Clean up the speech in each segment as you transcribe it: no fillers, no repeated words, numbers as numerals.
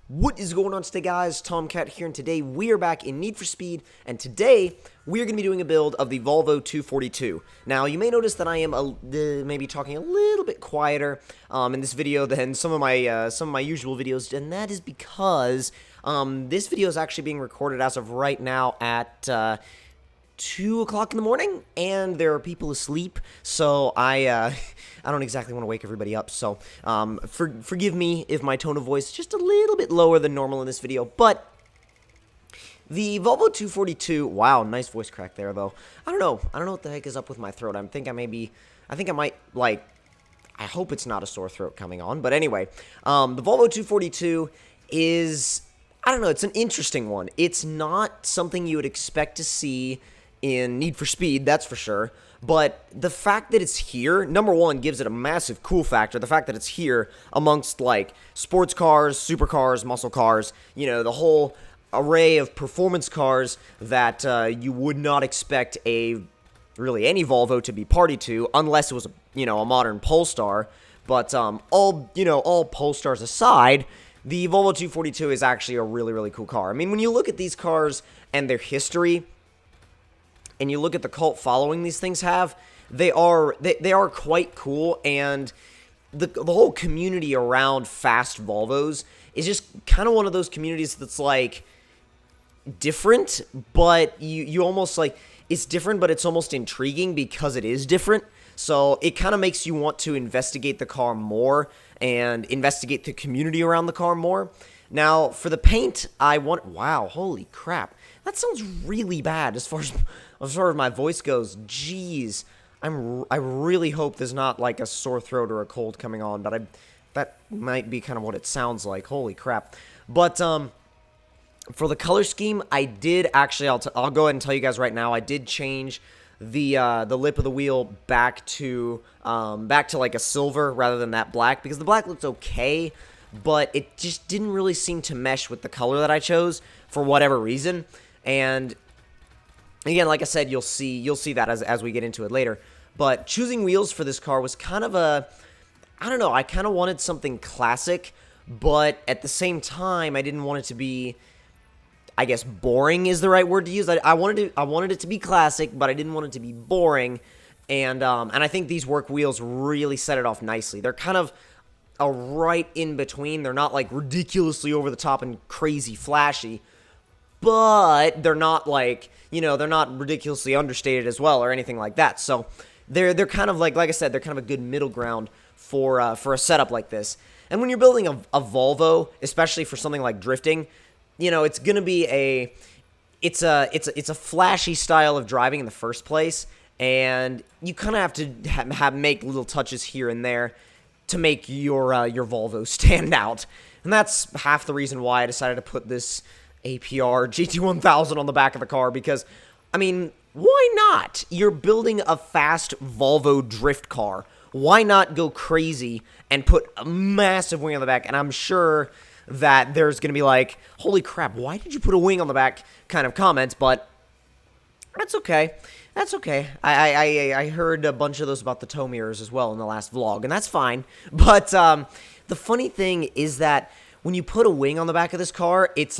What is going on today, guys? Tomcat here, and today we are back in Need for Speed, and today we are going to be doing a build of the Volvo 242. Now, you may notice that I am maybe talking a little bit quieter in this video than some of my usual videos, and that is because this video is actually being recorded as of right now at 2 o'clock in the morning, and there are people asleep, so I don't exactly want to wake everybody up, so forgive me if my tone of voice is just a little bit lower than normal in this video, but the Volvo 242, wow, nice voice crack there, though. I don't know what the heck is up with my throat. I think I might, like, I hope it's not a sore throat coming on, but anyway, the Volvo 242 is, I don't know, it's an interesting one. It's not something you would expect to see in Need for Speed, that's for sure, but the fact that it's here, number one, gives it a massive cool factor. The fact that it's here amongst, like, sports cars, supercars, muscle cars, you know, the whole array of performance cars that you would not expect really any Volvo to be party to, unless it was, a modern Polestar. But all Polestars aside, the Volvo 242 is actually a really, really cool car. I mean, when you look at these cars and their history, and you look at the cult following these things have, they are quite cool, and the whole community around fast Volvos is just kind of one of those communities that's like different, but you almost like, it's different, but it's almost intriguing because it is different. So it kind of makes you want to investigate the car more and investigate the community around the car more. Now, for the paint, wow, holy crap. That sounds really bad as far as my voice goes. Jeez. I really hope there's not like a sore throat or a cold coming on, but that might be kind of what it sounds like. Holy crap. But for the color scheme, I did actually, I'll go ahead and tell you guys right now, I did change the lip of the wheel back to like a silver rather than that black, because the black looks okay, but it just didn't really seem to mesh with the color that I chose for whatever reason. And again, like I said, you'll see that as we get into it later. But choosing wheels for this car was kind of I don't know, I kind of wanted something classic, but at the same time, I didn't want it to be, I guess, boring is the right word to use. I wanted it to be classic, but I didn't want it to be boring. And I think these work wheels really set it off nicely. They're kind of a right in between. They're not like ridiculously over the top and crazy flashy, but they're not like, they're not ridiculously understated as well or anything like that. So they're kind of like I said, they're kind of a good middle ground for a setup like this. And when you're building a Volvo, especially for something like drifting, it's gonna be it's a flashy style of driving in the first place, and you kind of have to make little touches here and there to make your Volvo stand out. And that's half the reason why I decided to put this APR GT1000 on the back of the car, because, I mean, why not? You're building a fast Volvo drift car. Why not go crazy and put a massive wing on the back? And I'm sure that there's going to be like, holy crap, why did you put a wing on the back kind of comments, but that's okay. That's okay. I heard a bunch of those about the tow mirrors as well in the last vlog, and that's fine. But the funny thing is that when you put a wing on the back of this car, it's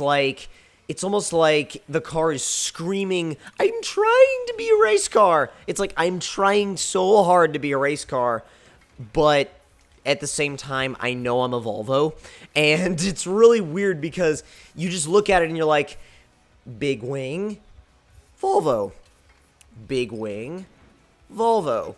almost like the car is screaming, I'm trying to be a race car. It's like, I'm trying so hard to be a race car, but at the same time, I know I'm a Volvo. And it's really weird because you just look at it and you're like, big wing, Volvo. Big wing, Volvo.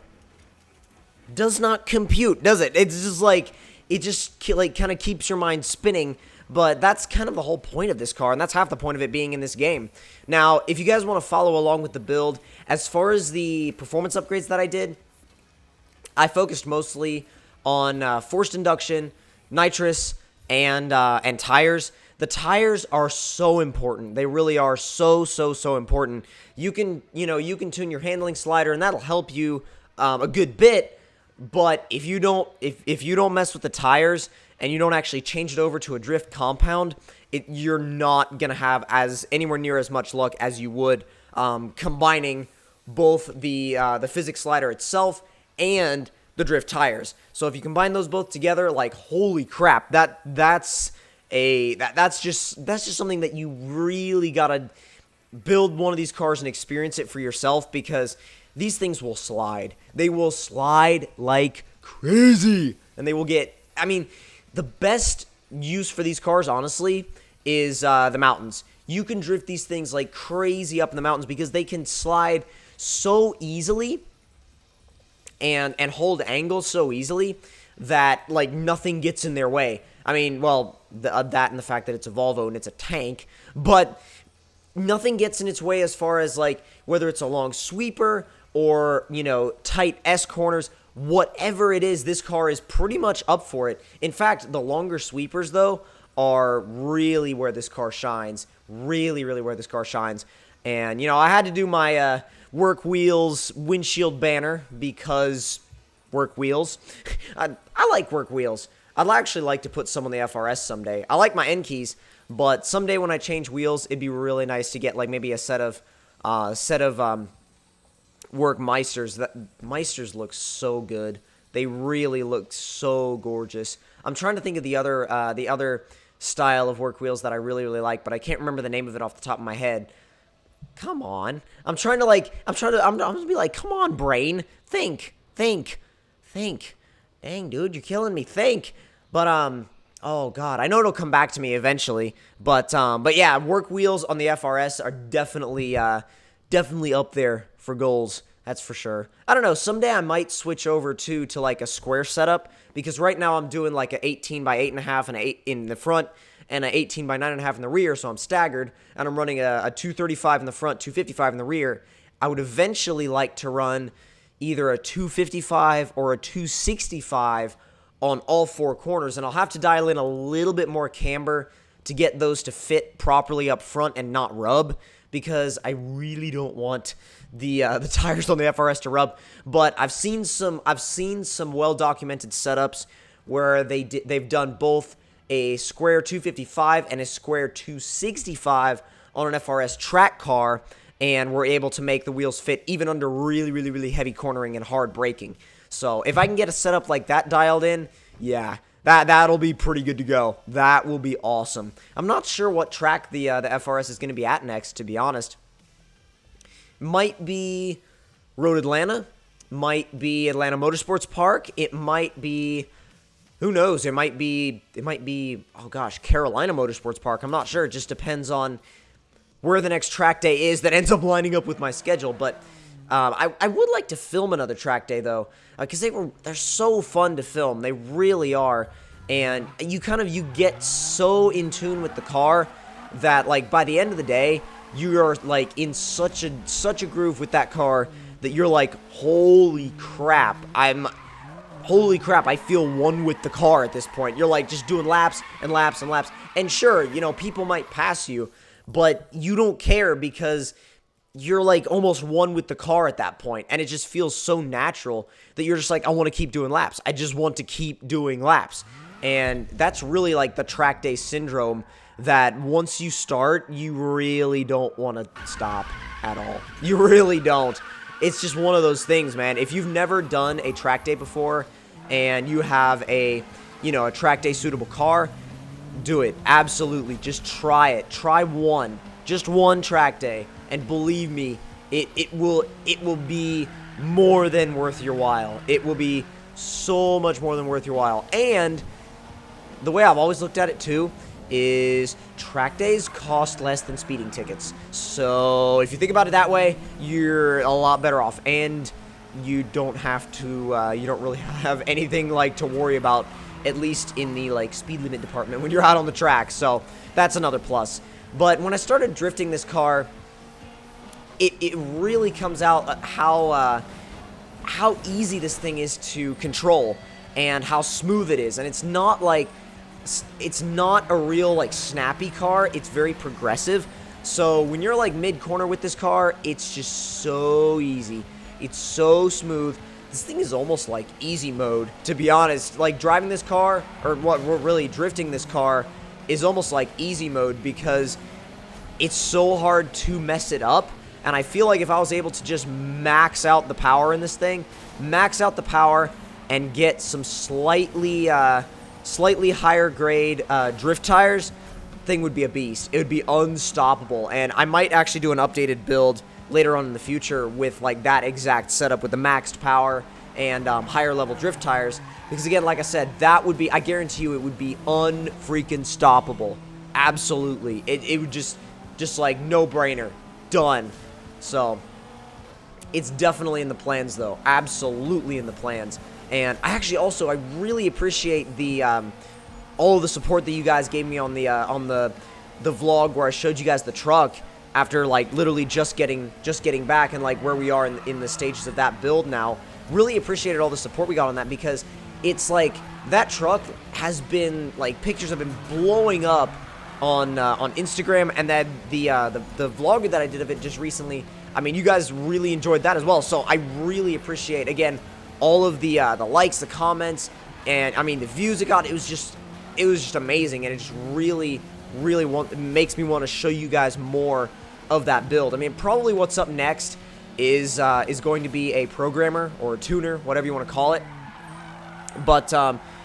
Does not compute, does it? It's just like, it just kind of keeps your mind spinning. But that's kind of the whole point of this car, and that's half the point of it being in this game. Now, if you guys want to follow along with the build, as far as the performance upgrades that I did, I focused mostly on forced induction, nitrous, and tires. The tires are so important. They really are so important. You can tune your handling slider, and that'll help you a good bit. But if you don't mess with the tires and you don't actually change it over to a drift compound, you're not gonna have anywhere near as much luck as you would combining both the physics slider itself and the drift tires. So if you combine those both together, like, holy crap, that's that's just something that you really gotta build one of these cars and experience it for yourself, because these things will slide. They will slide like crazy, and they will get. I mean, the best use for these cars, honestly, is the mountains. You can drift these things like crazy up in the mountains because they can slide so easily and hold angles so easily that like nothing gets in their way. I mean, well, that and the fact that it's a Volvo and it's a tank, but nothing gets in its way as far as like whether it's a long sweeper or, you know, tight S corners. Whatever it is, this car is pretty much up for it. In fact, the longer sweepers, though, are really where this car shines. Really, really where this car shines. And, you know, I had to do my work wheels windshield banner because work wheels. I like work wheels. I'd actually like to put some on the FRS someday. I like my end keys, but someday when I change wheels, it'd be really nice to get like maybe a set of work Meisters. That Meisters look so good. They really look so gorgeous. I'm trying to think of the other style of work wheels that I really, really like, but I can't remember the name of it off the top of my head. Come on. I'm gonna be like, come on, brain. Think. Dang, dude, you're killing me. Think. But, oh God, I know it'll come back to me eventually. But yeah, work wheels on the FRS are definitely up there for goals. That's for sure. I don't know. Someday I might switch over to like a square setup, because right now I'm doing like an 18 by 8.5 and an 8 in the front and an 18 by 9.5 in the rear. So I'm staggered, and I'm running a 235 in the front, 255 in the rear. I would eventually like to run either a 255 or a 265 on all four corners, and I'll have to dial in a little bit more camber to get those to fit properly up front and not rub, because I really don't want the tires on the FRS to rub. But I've seen some well documented setups where they've done both a square 255 and a square 265 on an FRS track car, and we're able to make the wheels fit even under really, really, really heavy cornering and hard braking. So if I can get a setup like that dialed in, yeah, that'll be pretty good to go. That will be awesome. I'm not sure what track the FRS is going to be at next, to be honest. Might be Road Atlanta. Might be Atlanta Motorsports Park. It might be, who knows? It might be, oh gosh, Carolina Motorsports Park. I'm not sure. It just depends on where the next track day is that ends up lining up with my schedule. But I would like to film another track day, though, because they're so fun to film. They really are. And you get so in tune with the car that, like, by the end of the day, you are like in such a groove with that car that you're like, holy crap, I feel one with the car at this point. You're like just doing laps and laps and laps. And sure, you know, people might pass you, but you don't care because you're like almost one with the car at that point, and it just feels so natural that you're just like, I want to keep doing laps. I just want to keep doing laps. And that's really like the track day syndrome, that once you start, you really don't want to stop at all. You really don't. It's just one of those things, man. If you've never done a track day before and you have a track day suitable car, do it. Absolutely. Just try it. Try one. Just one track day. And believe me, it will be more than worth your while. It will be so much more than worth your while. And the way I've always looked at it too is track days cost less than speeding tickets. So if you think about it that way, you're a lot better off, and you don't have to you don't really have anything like to worry about, at least in the like speed limit department when you're out on the track. So that's another plus. But when I started drifting this car, it really comes out how easy this thing is to control and how smooth it is. And it's not a real like snappy car. It's very progressive. So when you're like mid-corner with this car, it's just so easy. It's so smooth. This thing is almost like easy mode, to be honest. Like driving this car, or what we're really drifting this car, is almost like easy mode because it's so hard to mess it up. And I feel like if I was able to just max out the power in this thing, and get some slightly slightly higher grade drift tires, thing would be a beast. It would be unstoppable, and I might actually do an updated build later on in the future with like that exact setup with the maxed power and higher level drift tires, because again, like I said, that would be, I guarantee you, it would be unfreaking stoppable. Absolutely. It would just like no brainer. Done. So it's definitely in the plans, though. Absolutely in the plans. And I actually also, I really appreciate the all the support that you guys gave me on the vlog where I showed you guys the truck after like literally just getting back, and like where we are in the stages of that build now. Really appreciated all the support we got on that, because it's like that truck has been, like, pictures have been blowing up on Instagram, and then the vlog that I did of it just recently, I mean, you guys really enjoyed that as well. So I really appreciate, again, all of the likes, the comments, and I mean the views it got. It was just amazing, and it just really makes me want to show you guys more of that build. I mean, probably what's up next is going to be a programmer or a tuner, whatever you want to call it. But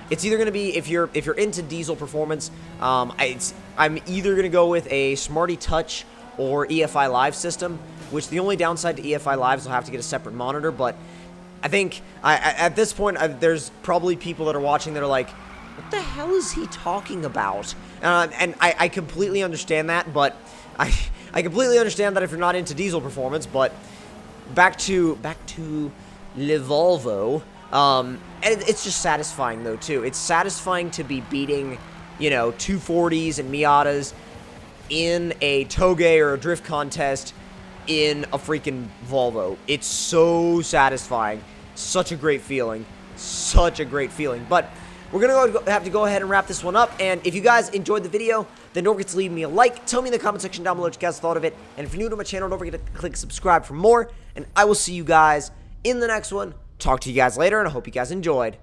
it's either going to be, if you're into diesel performance, I'm either going to go with a Smarty Touch or EFI Live system, which the only downside to EFI Lives will have to get a separate monitor. But I think at this point, there's probably people that are watching that are like, what the hell is he talking about? And I completely understand that, but I completely understand that if you're not into diesel performance. But back to Le Volvo. And it's just satisfying, though, too. It's satisfying to be beating, you know, 240s and Miatas in a Toge or a drift contest in a freaking Volvo. It's so satisfying. Such a great feeling. Such a great feeling. But we're going to have to go ahead and wrap this one up. And if you guys enjoyed the video, then don't forget to leave me a like. Tell me in the comment section down below what you guys thought of it. And if you're new to my channel, don't forget to click subscribe for more. And I will see you guys in the next one. Talk to you guys later, and I hope you guys enjoyed.